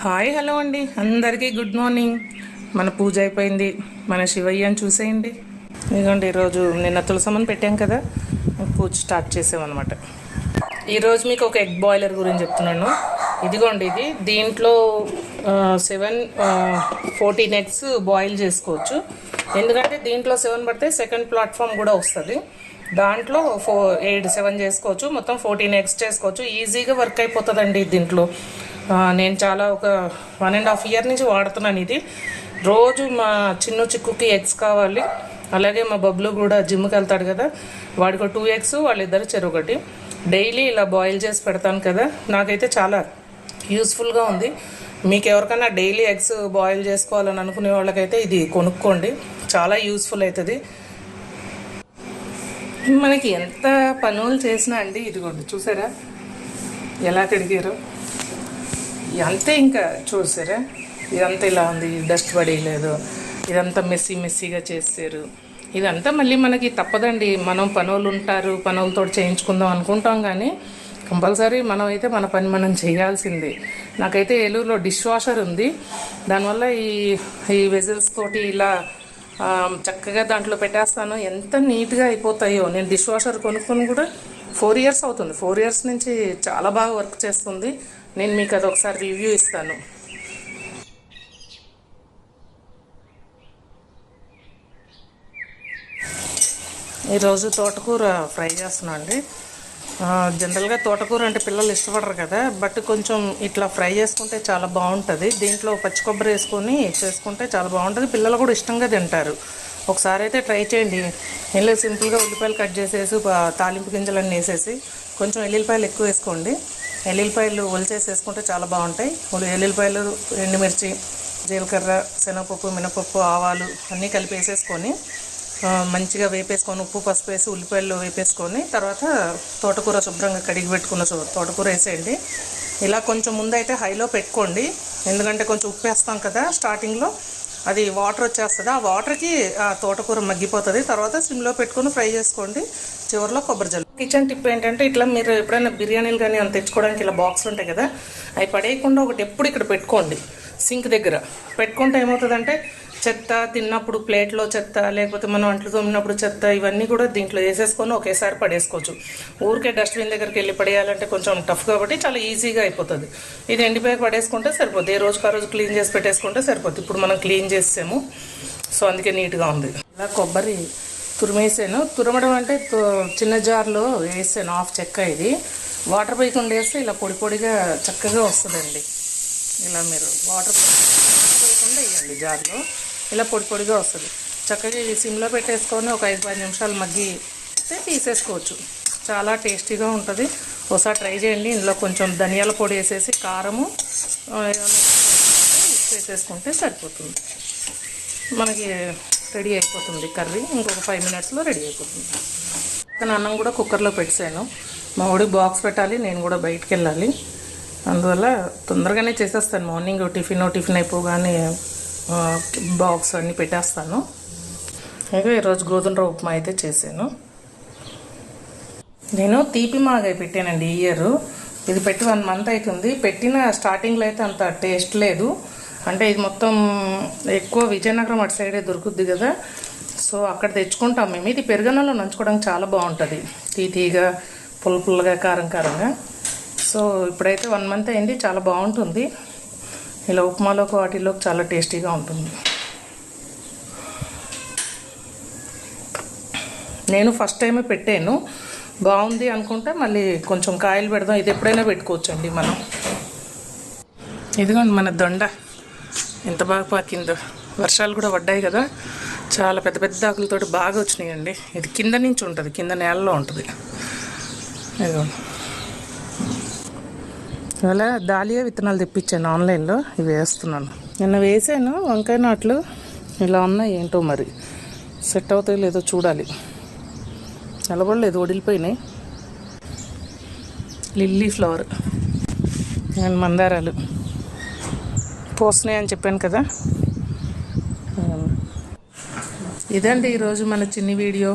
Hi hello అండి, అందరికీ good morning. మన పూజ అయిపోయింది. మన శివయ్యని చూసేయండి. ఇదిగోండి, ఈరోజు నిన్న తులసమ్మని పెట్టాం కదా, పూజ స్టార్ట్ చేసామన్నమాట. ఈరోజు మీకు ఒక ఎగ్ బాయిలర్ గురించి చెప్తున్నాను. ఇదిగోండి, దీంట్లో 14 ఎగ్స్ బాయిల్ చేసుకోవచ్చు. ఎందుకంటే దీంట్లో 7 పడితే సెకండ్ ప్లాట్ఫామ్ కూడా వస్తుంది. దాంట్లో 7 చేసుకోవచ్చు. మొత్తం 14 ఎగ్స్ చేసుకోవచ్చు. ఈజీగా వర్క్ అయిపోతుందండి దీంట్లో. నేను చాలా ఒక 1.5 year నుంచి వాడుతున్నాను ఇది. రోజు మా చిక్కుకి ఎగ్స్ కావాలి. అలాగే మా బబ్లు కూడా జిమ్కి వెళ్తాడు కదా, వాడికి 2 ఎగ్స్, వాళ్ళిద్దరు చెరొకటి. డైలీ ఇలా బాయిల్ చేసి పెడతాను కదా, నాకైతే చాలా యూస్ఫుల్గా ఉంది. మీకు ఎవరికైనా డైలీ ఎగ్స్ బాయిల్ చేసుకోవాలని అనుకునే వాళ్ళకైతే ఇది కొనుక్కోండి, చాలా యూస్ఫుల్ అవుతుంది. మనకి ఎంత పనులు చేసినా అండి, ఇదిగోండి చూసారా ఎలా కడిగారో, అంతే. ఇంకా చూసారా, ఇదంతా ఇలా ఉంది, డస్ట్ పడేయలేదు, ఇదంతా మెస్సీగా చేస్తారు. ఇదంతా మళ్ళీ మనకి తప్పదండి. మనం పనులు ఉంటారు, పనులతో చేయించుకుందాం అనుకుంటాం, కానీ కంపల్సరీ మనం అయితే మన పని మనం చేయాల్సిందే. నాకైతే ఏలూరులో డిష్ వాషర్ ఉంది. దానివల్ల ఈ వెజిల్స్ తోటి ఇలా చక్కగా దాంట్లో పెట్టేస్తాను. ఎంత నీట్గా అయిపోతాయో. నేను డిష్ వాషర్ కొనుక్కొని కూడా 4 years అవుతుంది. 4 years నుంచి చాలా బాగా వర్క్ చేస్తుంది. నేను మీకు అది ఒకసారి రివ్యూ ఇస్తాను. ఈరోజు తోటకూర ఫ్రై చేస్తున్నాను అండి. జనరల్గా తోటకూర అంటే పిల్లలు ఇష్టపడరు కదా, బట్ కొంచెం ఇట్లా ఫ్రై చేసుకుంటే చాలా బాగుంటుంది. దీంట్లో పచ్చి కొబ్బరి వేసుకొని చేసుకుంటే చాలా బాగుంటుంది. పిల్లలు కూడా ఇష్టంగా తింటారు. ఒకసారి అయితే ట్రై చేయండి. ఇలా సింపుల్గా ఉల్లిపాయలు కట్ చేసేసి తాలింపు గింజలన్నీ వేసేసి కొంచెం ఎల్లుల్లిపాయలు ఎక్కువ వేసుకోండి. ఎల్లుల్లిపాయలు ఒలిచేసి వేసుకుంటే చాలా బాగుంటాయి. ఎల్లుల్లిపాయలు, ఎండుమిర్చి, జీలకర్ర, శనగపప్పు, మినపప్పు, ఆవాలు అన్నీ కలిపి వేసేసుకొని మంచిగా వేపేసుకొని ఉప్పు పసుపు వేసి ఉల్లిపాయలు వేపేసుకొని తర్వాత తోటకూర శుభ్రంగా కడిగి పెట్టుకున్న తోటకూర వేసేయండి. ఇలా కొంచెం ముందైతే హైలో పెట్టుకోండి, ఎందుకంటే కొంచెం ఉప్పు వేస్తాం కదా స్టార్టింగ్లో, అది వాటర్ వచ్చేస్తుంది. ఆ వాటర్కి ఆ తోటకూర మగ్గిపోతుంది. తర్వాత సిమ్లో పెట్టుకొని ఫ్రై చేసుకోండి. చివరిలో కొబ్బరి జల్లు. కిచెన్ టిప్ ఏంటంటే, ఇట్లా మీరు ఎప్పుడైనా బిర్యానీలు కానీ అంత తెచ్చుకోవడానికి ఇలా బాక్సులు ఉంటాయి కదా, అవి పడేయకుండా ఒకటి ఎప్పుడు ఇక్కడ పెట్టుకోండి. సింక్ దగ్గర పెట్టుకుంటే ఏమవుతుందంటే, చెత్త తిన్నప్పుడు ప్లేట్లో చెత్త, లేకపోతే మనం అంట్లు తోమినప్పుడు చెత్త, ఇవన్నీ కూడా దీంట్లో వేసేసుకొని ఒకేసారి పడేసుకోవచ్చు. ఊరికే డస్ట్బిన్ దగ్గరికి వెళ్ళి పడేయాలంటే కొంచెం టఫ్, కాబట్టి చాలా ఈజీగా అయిపోతుంది. ఇది ఎండిపోయి పడేసుకుంటే సరిపోతుంది. ఏ రోజుకి ఆ రోజు క్లీన్ చేసి పెట్టేసుకుంటే సరిపోతుంది. ఇప్పుడు మనం క్లీన్ చేసాము, సో అందుకే నీట్గా ఉంది. ఇలా కొబ్బరి తురిమేసాను. తురమడం అంటే చిన్న జార్లో వేసాను, హాఫ్ చెక్క. ఇది వాటర్ పోయకుండా వేస్తే ఇలా పొడి పొడిగా చక్కగా వస్తుందండి. ఇలా మీరు వాటర్ పోయకుండా వేయండి జార్లో, ఇలా పొడి పొడిగా వస్తుంది. చక్కగా ఇది సిమ్లో పెట్టేసుకొని ఒక 5-10 నిమిషాలు మగ్గితే తీసేసుకోవచ్చు. చాలా టేస్టీగా ఉంటుంది. ఒకసారి ట్రై చేయండి. ఇందులో కొంచెం ధనియాల పొడి వేసేసి కారము వేసేసుకుంటే సరిపోతుంది. మనకి రెడీ అయిపోతుంది కర్రీ. ఇంకొక 5 minutesలో రెడీ అయిపోతుంది. కానీ అన్నం కూడా కుక్కర్లో పెట్టాను. మా వాడికి బాక్స్ పెట్టాలి, నేను కూడా బయటికి వెళ్ళాలి. అందువల్ల తొందరగానే చేసేస్తాను. మార్నింగ్ టిఫిన్ అయిపోగానే బాక్స్ అన్నీ పెట్టేస్తాను. ఇంకా ఈరోజు గోధుమ రవ్వ ఉప్మా అయితే చేశాను. నేను తీపి మాగాయ పెట్టానండి ఈ ఇయర్. ఇది పెట్టి 1 month అవుతుంది. పెట్టిన స్టార్టింగ్లో అయితే అంత టేస్ట్ లేదు. అంటే ఇది మొత్తం ఎక్కువ విజయనగరం అటు సైడే దొరుకుద్ది కదా, సో అక్కడ తెచ్చుకుంటాం మేము. ఇది పెరుగన్నంలో నంచుకోవడానికి చాలా బాగుంటుంది, తీగా పుల్లగా కారంగా. సో ఇప్పుడైతే 1 month అయింది, చాలా బాగుంటుంది. ఇలా ఉప్మాలోకి వాటిలోకి చాలా టేస్టీగా ఉంటుంది. నేను ఫస్ట్ టైమే పెట్టాను, బాగుంది అనుకుంటే మళ్ళీ కొంచెం కాయలు పెడదాం. ఇది ఎప్పుడైనా పెట్టుకోవచ్చండి మనం. ఇదిగోండి మన దొండ ఎంత బాగా పాకిందో. వర్షాలు కూడా పడ్డాయి కదా, చాలా పెద్ద పెద్ద ఆకులతోటి బాగా వచ్చినాయండి. ఇది కింద నుంచి ఉంటుంది, కింద నేలలో ఉంటుంది. ఇదిగోండి, ఇవాళ దాలియా విత్తనాలు తెప్పించాను ఆన్లైన్లో, ఇవి వేస్తున్నాను. నిన్న వేసాను వంకాయ నాట్లు, ఇలా ఉన్నాయి. ఏంటో మరి సెట్ అవుతాయో లేదో చూడాలి. నిలబడలేదు, వడిలిపోయినాయి. లిల్లీ ఫ్లవర్ అండ్ మందారాలు పోస్తున్నాయి అని చెప్పాను కదా. ఇదండి ఈరోజు మన చిన్ని వీడియో.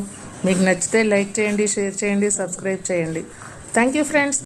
మీకు నచ్చితే లైక్ చేయండి, షేర్ చేయండి, సబ్స్క్రైబ్ చేయండి. Thank you friends.